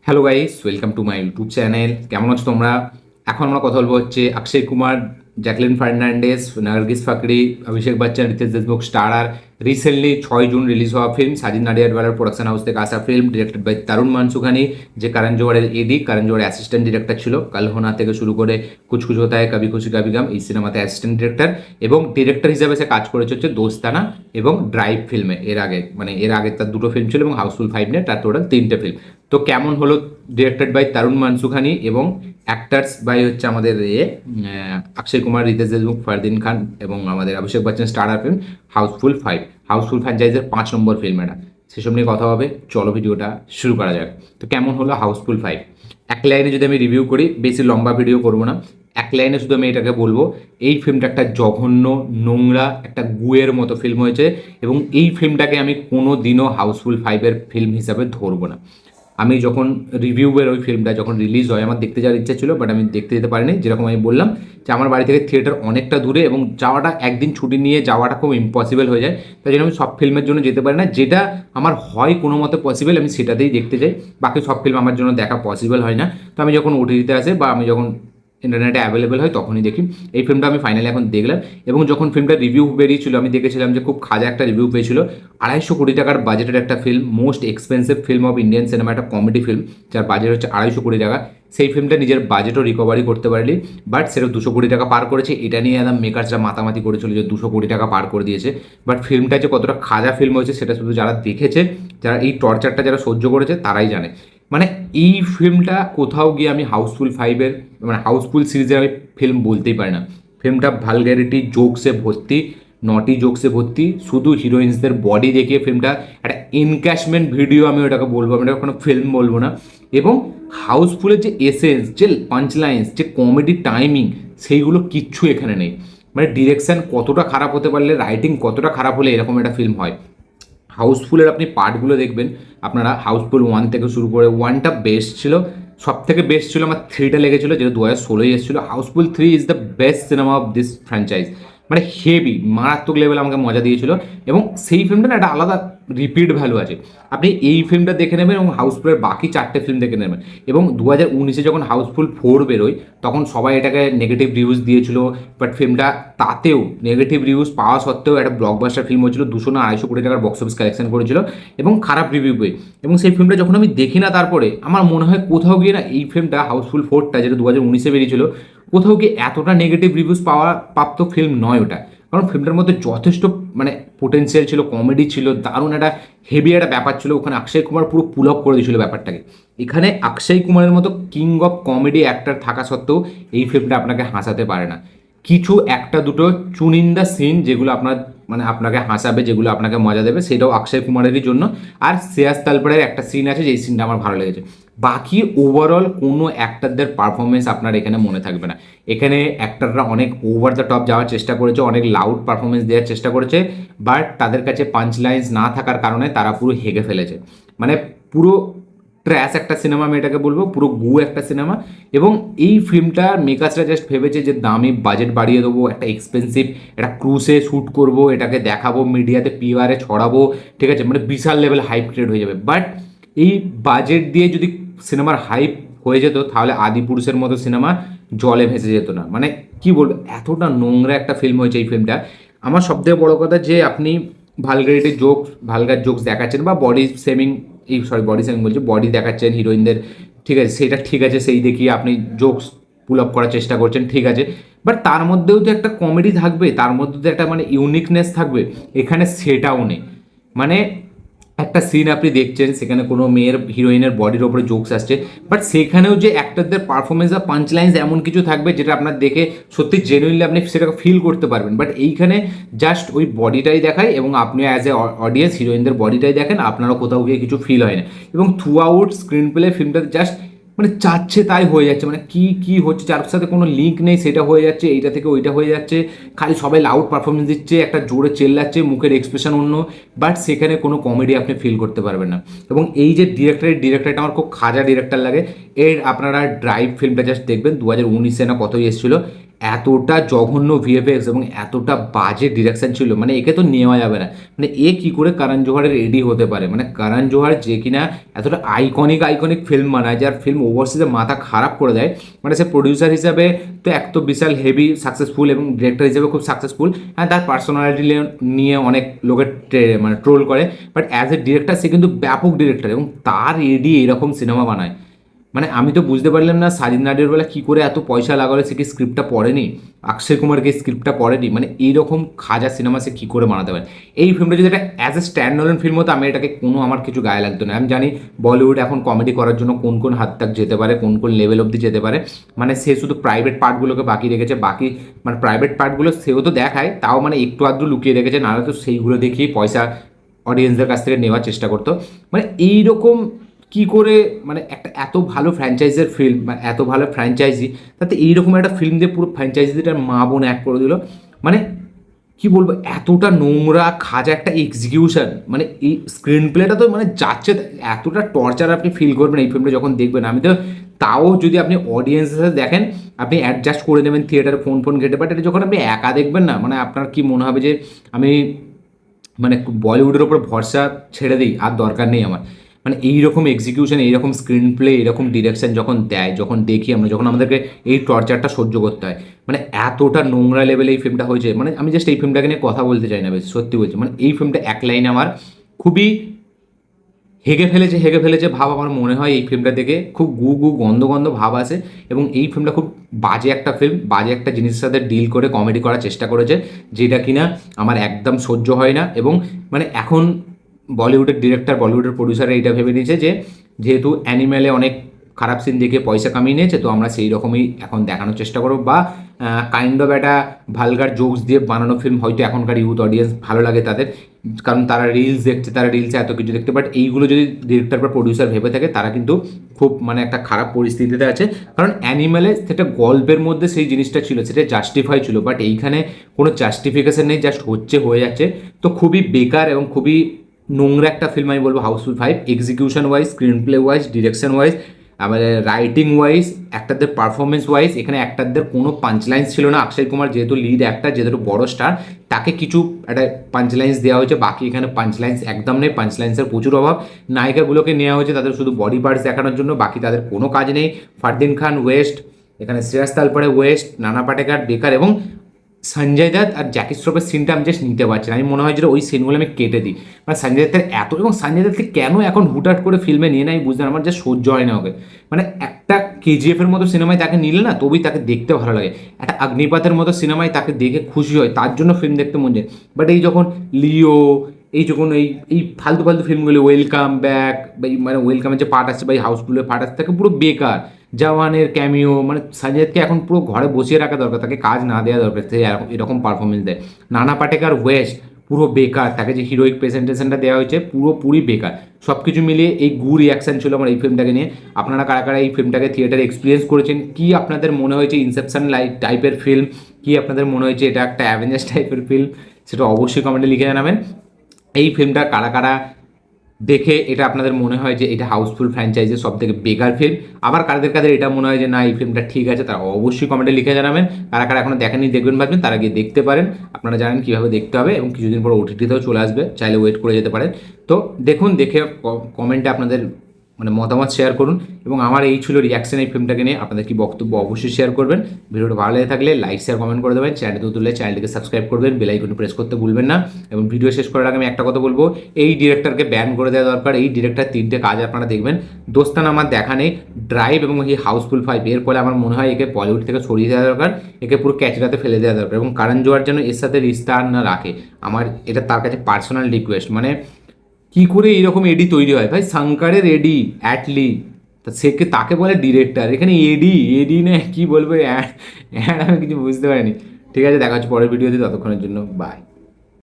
Hello guys, welcome to my YouTube channel. কেমন আছো তোমরা? এখন আমরা কথা বলবো হচ্ছে Akshay Kumar, Jacqueline Fernandez, Nargis Fakhri, Abhishek Bachchan, Riteish Deshmukh starrer recently 6 June release হওয়া ফিল্ম সাজিদ নাডিয়াডওয়ালার প্রোডাকশন হাউস থেকে আসা film, directed by Tarun Mansukhani, যে করণ জোহরের এডি, করণ জোহরের অ্যাসিস্ট্যান্ট ডিরেক্টর ছিল। কাল হোনা থেকে শুরু করে কুছ কুছ হোতা হ্যায়, কভি খুশি কভি গম, এই সিনেমাতে অ্যাসিস্ট্যান্ট ডিরেক্টর এবং ডিরেক্টর হিসেবে সে কাজ করেছে হচ্ছে দোস্তানা এবং ড্রাইভ ফিল্মে। এর আগে তার দুটো ফিল্ম ছিল এবং হাউসফুল 5 নিয়ে তার টোটাল 3টে ফিল্ম। তো কেমন হলো? ডিরেক্টেড বাই তরুণ মানসুখানি এবং অ্যাক্টার্স বাই হচ্ছে আমাদের অক্ষয় কুমার, রিতেশ দেশমুখ, ফারদিন খান এবং আমাদের অভিষেক বচ্চন স্টারার ফিল্ম হাউসফুল 5। হাউসফুল ফ্র্যাঞ্চাইজের 5 নম্বর ফিল্ম এটা। সেসব নিয়ে কথা হবে, চলো ভিডিওটা শুরু করা যাক। তো কেমন হলো হাউসফুল 5? এক লাইনে যদি আমি রিভিউ করি, বেশি লম্বা ভিডিও করবো না, এক লাইনে শুধু আমি এটাকে বলবো, এই ফিল্মটা একটা জঘন্য, নোংরা, একটা গুয়ের মতো ফিল্ম হয়েছে এবং এই ফিল্মটাকে আমি কোনো দিনও হাউসফুল 5-এর ফিল্ম হিসাবে ধরবো না। আমি যখন রিভিউয়ের ওই ফিল্মটা যখন রিলিজ হয়, আমার দেখতে যাওয়ার ইচ্ছা ছিল, বাট আমি দেখতে যেতে পারিনি। যেরকম আমি বললাম যে আমার বাড়ি থেকে থিয়েটার অনেকটা দূরে এবং যাওয়াটা, একদিন ছুটি নিয়ে যাওয়াটা খুব ইম্পসিবল হয়ে যায়। তাই জন্য আমি সব ফিল্মের জন্য যেতে পারি না। যেটা আমার হয় কোনো মতে পসিবল, আমি সেটাতেই দেখতে যাই। বাকি সব ফিল্ম আমার জন্য দেখা পসিবল হয় না। তো আমি যখন ওটিটিতে আসে বা আমি যখন ইন্টারনেটে অ্যাভেলেবেল হয় তখনই দেখি। এই ফিল্মটা আমি ফাইনালি এখন দেখলাম এবং যখন ফিল্মটা রিভিউ বেরিয়েছিল আমি দেখেছিলাম যে খুব খাজা একটা রিভিউ পেয়েছিল। 250 কোটি টাকার বাজেটের একটা film, most expensive film of Indian cinema, একটা কমেডি ফিল্ম যার বাজেট হচ্ছে 250 কোটি টাকা। সেই ফিল্মটা নিজের বাজেটও রিকভারি করতে পারলি, বাট সেটা 200 কোটি টাকা পার করেছে। এটা নিয়ে একদম মেকার্সরা মাতামাতি করেছিল যে 200 কোটি টাকা পার করে দিয়েছে। বাট ফিল্মটা যে কতটা খাজা ফিল্ম হয়েছে সেটা শুধু যারা দেখেছে, যারা এই টর্চারটা যারা সহ্য করেছে তারাই জানে। মানে এই ফিল্মটা কোথাও গিয়ে আমি হাউসফুল 5-এর, মানে হাউসফুল সিরিজের আমি ফিল্ম বলতেই পারি না। ফিল্মটা ভালগ্যারিটি, জোকসে ভর্তি, নটি জোকসে ভর্তি। শুধু হিরোইন্সদের বডি দেখিয়ে ফিল্মটা একটা এনক্যাশমেন্ট ভিডিও আমি ওটাকে বলবো, আমি ওটা কোনো ফিল্ম বলবো না। এবং হাউসফুলের যে এসেন্স, যে পাঞ্চ লাইন্স, যে কমেডি টাইমিং, সেইগুলো কিচ্ছু এখানে নেই। মানে ডিরেকশন কতটা খারাপ হতে পারলে, রাইটিং কতটা খারাপ হলে এরকম একটা ফিল্ম হয়। হাউসফুলের আপনি পার্টগুলো দেখবেন আপনারা, হাউসফুল 1 থেকে শুরু করে, 1টা বেস্ট ছিল, সব থেকে বেস্ট ছিল আমার 3টা লেগেছিল, যেটা 2016 এসেছিলো। Housefull 3 is the best cinema of this franchise. মানে হেভি মারাত্মক লেভেল আমাকে মজা দিয়েছিল এবং সেই ফিল্মটা না একটা আলাদা রিপিট ভ্যালু আছে। আপনি এই ফিল্মটা দেখে নেবেন এবং হাউসফুলের বাকি 4টে ফিল্ম দেখে নেবেন। এবং 2019-এ যখন হাউসফুল 4 বেরোয় তখন সবাই এটাকে নেগেটিভ রিভিউজ দিয়েছিল, বাট ফিল্মটা তাতেও নেগেটিভ রিভিউজ পাওয়া সত্ত্বেও একটা ব্লকবাস্টার ফিল্ম হয়েছিল। 200 না 250 কোটি টাকার বক্স অফিস কালেকশন করেছিল এবং খারাপ রিভিউ পেয়ে। এবং সেই ফিল্মটা যখন আমি দেখি না, তারপরে আমার মনে হয় কোথাও গিয়ে না এই ফিল্মটা হাউসফুল 4টা, যেটা 2019-এ বেরিয়েছিল, কোথাও গিয়ে এতটা নেগেটিভ রিভিউজ পাওয়া প্রাপ্ত ফিল্ম নয় ওটা। কারণ ফিল্মটার মধ্যে যথেষ্ট মানে পোটেন্সিয়াল ছিল, কমেডি ছিল, দারুণ একটা হেভি একটা ব্যাপার ছিল। ওখানে অক্ষয় কুমার পুরো পুল আপ করে দিয়েছিল ব্যাপারটাকে। এখানে অক্ষয় কুমারের মতো কিং অফ কমেডি অ্যাক্টর থাকা সত্ত্বেও এই ফিল্মটা আপনাকে হাসাতে পারে না। কিছু একটা দুটো চুনিন্দা সিন যেগুলো আপনার মানে আপনাকে হাসাবে, যেগুলো আপনাকে মজা দেবে, সেটাও অক্ষয় কুমারেরই জন্য। আর শ্রেয়াস তালপরের একটা সিন আছে, যেই সিনটা আমার ভালো লেগেছে। বাকি ওভারঅল কোনো অ্যাক্টারদের পারফরমেন্স আপনার এখানে মনে থাকবে না। এখানে অ্যাক্টাররা অনেক ওভার দ্য টপ যাওয়ার চেষ্টা করেছে, অনেক লাউড পারফরমেন্স দেওয়ার চেষ্টা করেছে, বাট তাদের কাছে পাঞ্চ লাইন্স না থাকার কারণে তারা পুরো হেগে ফেলেছে। মানে পুরো ট্র্যাশ একটা সিনেমা আমি এটাকে বলবো, পুরো গু একটা সিনেমা। এবং এই ফিল্মটার মেকার্সরা জাস্ট ভেবেছে যে দামি বাজেট বাড়িয়ে দেবো, একটা এক্সপেন্সিভ একটা ক্রুসে শ্যুট করবো, এটাকে দেখাবো, মিডিয়াতে পিআরে ছড়াবো, ঠিক আছে, মানে বিশাল লেভেল হাইপ ক্রিয়েট হয়ে যাবে। বাট এই বাজেট দিয়ে যদি সিনেমার হাইপ হয়ে যেত তাহলে আদিপুরুষের মতো সিনেমা জলে ভেসে যেত না। মানে কি বলবো, এতটা নোংরা একটা ফিল্ম হয়েছে এই ফিল্মটা। আমার সবথেকে বড় কথা যে আপনি ভালগার জোকস দেখাচ্ছেন বা বডি শেমিং, বডি শেমিং বলছি, বডি দেখাচ্ছেন হিরোইনদের, ঠিক আছে, সেটা ঠিক আছে, সেই দেখিয়ে আপনি জোকস পুল আপ করার চেষ্টা করছেন, ঠিক আছে, বাট তার মধ্যেও তো একটা কমেডি থাকবে, তার মধ্যে তো একটা মানে ইউনিকনেস থাকবে। এখানে সেটাও নেই। মানে একটা সিন আপনি দেখছেন, সেখানে কোনো মেয়ের, হিরোইনের বডির ওপরে জোকস আসছে, বাট সেখানেও যে অ্যাক্টরদের পারফরমেন্স বা পাঞ্চ লাইন্স এমন কিছু থাকবে যেটা আপনার দেখে সত্যি জেনুইনলি আপনি সেটাকে ফিল করতে পারবেন। বাট এইখানে জাস্ট ওই বডিটাই দেখায় এবং আপনি অ্যাজ এ অডিয়েন্স হিরোইনদের বডিটাই দেখেন, আপনারও কোথাও গিয়ে কিছু ফিল হয় না। এবং থ্রু আউট স্ক্রিন প্লে ফিল্মটাতে জাস্ট মানে চাচ্ছে তাই হয়ে যাচ্ছে, মানে কি কি হচ্ছে যার সাথে কোনো লিঙ্ক নেই সেটা হয়ে যাচ্ছে, এইটা থেকে ওইটা হয়ে যাচ্ছে, খালি সবাই লাউড পারফরমেন্স দিচ্ছে, একটা জোরে চেল্লাচ্ছে, মুখের এক্সপ্রেশন অন্য, বাট সেখানে কোনো কমেডি আপনি ফিল করতে পারবেন না। এবং এই যে ডিরেক্টরটা আমার খুব খাজা ডিরেক্টর লাগে। এর আপনারা ড্রাইভ ফিল্মটা জাস্ট দেখবেন, 2019 না কতই এসেছিলো, এতটা জঘন্য ভিএফএক্স এবং এতটা বাজে ডিরেকশন ছিল, মানে একে তো নেওয়া যাবে না। মানে এ কি করে করণ জোহরের এডি হতে পারে, মানে করণ জোহর যে কিনা এতটা আইকনিক ফিল্ম বানায়, যার ফিল্ম ওভারসিজে মাথা খারাপ করে দেয়, মানে সে প্রডিউসার হিসাবে তো এক তো বিশাল হেভি সাকসেসফুল এবং ডিরেক্টর হিসেবে খুব সাকসেসফুল, হ্যাঁ তার পার্সোনালিটি নিয়ে অনেক লোকের মানে ট্রোল করে, বাট অ্যাজ এ ডিরেক্টর সে কিন্তু ব্যাপক ডিরেক্টর এবং তার এডি এরকম সিনেমা বানায়। মানে আমি তো বুঝতে পারলাম না সাজিদ নাডিয়ারওয়ালা কী করে এত পয়সা লাগালো, সে কি স্ক্রিপ্টটা পড়েনি, অক্ষয় কুমারকে স্ক্রিপ্টটা পড়েনি, মানে এইরকম খাজা সিনেমা সে কী করে বানাতে পারে। এই ফিল্মটা যদি একটা as a stand alone film হতো আমি এটাকে কোনো আমার কিছু গায়ে লাগতো না। আমি জানি বলিউড এখন কমেডি করার জন্য কোন কোন হাত তাক যেতে পারে, কোন কোন লেভেল অবধি যেতে পারে, মানে সে শুধু প্রাইভেট পার্টগুলোকে বাকি রেখেছে, বাকি মানে প্রাইভেট পার্টগুলো সেও তো দেখায়, তাও মানে একটু আধটু লুকিয়ে রেখেছে, নাহলে তো সেইগুলো দেখিয়ে পয়সা অডিয়েন্সদের কাছ থেকে নেওয়ার চেষ্টা করতো। মানে এইরকম কি করে, মানে একটা এত ভালো ফ্র্যাঞ্চাইজের ফিল্ম মানে এত ভালো ফ্র্যাঞ্চাইজি, তাতে এইরকম একটা ফিল্ম দিয়ে পুরো ফ্র্যাঞ্চাইজিটার মা বোন এক করে দিল। মানে কি বলবো, এতটা নোংরা খাজা একটা এক্সিকিউশন, মানে এই স্ক্রিন প্লেটা তো মানে যাচ্ছে, এতটা টর্চার আপনি ফিল করবেন এই ফিল্মটা যখন দেখবেন। আমি তো তাও যদি আপনি অডিয়েন্সের সাথে দেখেন আপনি অ্যাডজাস্ট করে নেবেন থিয়েটারে ফোন ঘেটে, বাট এটা যখন আপনি একা দেখবেন না, মানে আপনার কি মনে হবে যে আমি মানে বলিউডের ওপর ভরসা ছেড়ে দিই, আর দরকার নেই আমার। মানে এইরকম এক্সিকিউশন, এইরকম স্ক্রিন প্লে, এরকম ডিরেকশন যখন দেয়, যখন দেখি আমরা, যখন আমাদেরকে এই টর্চারটা সহ্য করতে হয়, মানে এতটা নোংরা লেভেলে এই ফিল্মটা হয়েছে। মানে আমি জাস্ট এই ফিল্মটাকে নিয়ে কথা বলতে চাই না, বেশ সত্যি বলছি, মানে এই ফিল্মটা এক লাইনে আমার খুবই হেগে ফেলেছে ভাব আমার মনে হয়। এই ফিল্মটা দেখে খুব গন্ধ ভাব আসে, এবং এই ফিল্মটা খুব বাজে একটা ফিল্ম, বাজে একটা জিনিসের সাথে ডিল করে কমেডি করার চেষ্টা করেছে, যেটা কিনা আমার একদম সহ্য হয় না। এবং মানে এখন বলিউডের ডিরেক্টর, বলিউডের প্রডিউসার এইটা ভেবে নিয়েছে যে যেহেতু অ্যানিমেলে অনেক খারাপ সিন দেখে পয়সা কামিয়ে নিয়েছে, তো আমরা সেই রকমই এখন দেখানোর চেষ্টা করবো, বা কাইন্ড অফ একটা ভালগার জোকস দিয়ে বানানো ফিল্ম হয়তো এখনকার ইউথ অডিয়েন্স ভালো লাগে তাদের, কারণ তারা রিলস দেখছে, তারা রিলসে এত কিছু দেখতে, বাট এইগুলো যদি ডিরেক্টর বা প্রডিউসার ভেবে থাকে তারা কিন্তু খুব মানে একটা খারাপ পরিস্থিতিতে আছে। কারণ অ্যানিমেলে সেটা গল্পের মধ্যে সেই জিনিসটা ছিল, সেটা জাস্টিফাই ছিল, বাট এইখানে কোনো জাস্টিফিকেশন নেই, জাস্ট হয়ে যাচ্ছে। তো খুবই বেকার এবং খুবই নোংরা একটা ফিল্ম আমি বলবো Housefull 5, execution wise, screen play wise, direction wise, আবার রাইটিং ওয়াইজ, অ্যাক্টারদের পারফরমেন্স ওয়াইজ, এখানে অ্যাক্টারদের কোনো পাঞ্চলাইন্স ছিল না। অক্ষয় কুমার যেহেতু লিড অ্যাক্টার, যেহেতু বড় স্টার, তাকে কিছু একটা পাঞ্চলাইন্স দেওয়া হয়েছে, বাকি এখানে পাঞ্চলাইন্স একদম নেই, পাঞ্চলাইন্সের প্রচুর অভাব। নায়িকাগুলোকে নেওয়া হয়েছে তাদের শুধু বডি পার্টস দেখানোর জন্য, বাকি তাদের কোনো কাজ নেই। ফারদিন খান ওয়েস্ট, এখানে শ্রেয়াস তালপরে ওয়েস্ট, নানা পাটেকার বেকার, এবং সঞ্জয় দত্ত আর জ্যাকি শ্রফের সিনটা আমি জাস্ট নিতে পারছি না। আমি মনে হয় যে ওই সিনগুলো আমি কেটে দিই, মানে সঞ্জয় দত্তের এত, এবং সঞ্জয় দত্তকে কেন এখন হুটহাট করে ফিল্মে নিয়ে নেয় বুঝতে না, আমার জাস্ট সহ্য হয় না ওকে। মানে একটা কেজিএফের মতো সিনেমায় তাকে নিলে না তবেই তাকে দেখতে ভালো লাগে, একটা অগ্নিপাতের মতো সিনেমায় তাকে দেখে খুশি হয়, তার জন্য ফিল্ম দেখতে মন যায়। বাট এই যখন লিও, এই যখন এই ফালতু ফিল্মগুলো, ওয়েলকাম ব্যাক বা মানে ওয়েলকামের যে পার্ট আসছে বা এই হাউসফুলের পার্ট আসছে, তাকে পুরো বেকার। জওয়ানের ক্যামিও, মানে সঞ্জয়কে এখন পুরো ঘরে বসিয়ে রাখা দরকার, তাকে কাজ না দেওয়া দরকার, সে এরকম পারফরমেন্স দেয়। নানা পাটেকার ওয়েস্ট পুরো বেকার, তাকে যে হিরোইক প্রেজেন্টেশনটা দেওয়া হয়েছে পুরোপুরি বেকার। সব কিছু মিলিয়ে এই রিয়াকশান ছিল আমার এই ফিল্মটাকে নিয়ে। আপনারা কারা কারা এই ফিল্মটাকে থিয়েটারে এক্সপিরিয়েন্স করেছেন, কি আপনাদের মনে হয়েছে ইনসেপশন টাইপের ফিল্ম, কি আপনাদের মনে হয়েছে এটা একটা অ্যাভেঞ্জার্স টাইপের ফিল্ম, সেটা অবশ্যই কমেন্টে লিখে জানাবেন। এই ফিল্মটা কারা কারা দেখে এটা আপনাদের মনে হয় যে এটা হাউসফুল ফ্র্যাঞ্চাইজের সব থেকে বেকার ফিল্ম, আবার কাদের এটা মনে হয় যে না এই ফিল্মটা ঠিক আছে, তারা অবশ্যই কমেন্টে লিখে জানাবেন। কারা কারা এখনো দেখেননি, দেখবেন ভাবছেন, তারা গিয়ে দেখতে পারেন। আপনারা জানেন কীভাবে দেখতে হবে, এবং কিছুদিন পর ওটিটিতেও চলে আসবে, চাইলে ওয়েট করে যেতে পারেন। তো দেখুন, দেখে কমেন্টে আপনাদের মানে মতামত শেয়ার করুন, এবং আমার এই ছিল রিয়াকশন এই ফিল্মটাকে নিয়ে। আপনাদের কি বক্তব্য অবশ্যই শেয়ার করবেন। ভিডিওটা ভালো লেগে থাকলে লাইক শেয়ার কমেন্ট করে দেবেন, চ্যানেলটি তুললে চ্যানেলটিকে সাবস্ক্রাইব করবেন, বেল আইকনটি প্রেস করতে ভুলবেন না। এবং ভিডিও শেষ করার আগে আমি একটা কথা বলবো, এই ডিরেক্টরকে ব্যান করে দেওয়া দরকার। এই ডিরেক্টর 3টে কাজ আপনারা দেখবেন, দোস্তানা আমার দেখা নেই, ড্রাইভ এবং এই হাউসফুল 5, এর ফলে আমার মনে হয় একে বলিউড থেকে সরিয়ে দেওয়া দরকার, একে পুরো ক্যাচরাতে ফেলে দেওয়া দরকার, এবং করণ জোহর যেন এর সাথে রিস্তা না রাখে, আমার এটা তার কাছে পার্সোনাল রিকোয়েস্ট। মানে কি করে এরকম এডি তৈরি হয় ভাই, শঙ্করের এডি অ্যাটলি, তা সে তাকে বলে ডিরেক্টর, এখানে এডি না কি বলবো, আমি কিছু বুঝতে পারিনি। ঠিক আছে, দেখা হচ্ছে পরের ভিডিওতে, ততক্ষণের জন্য বাই।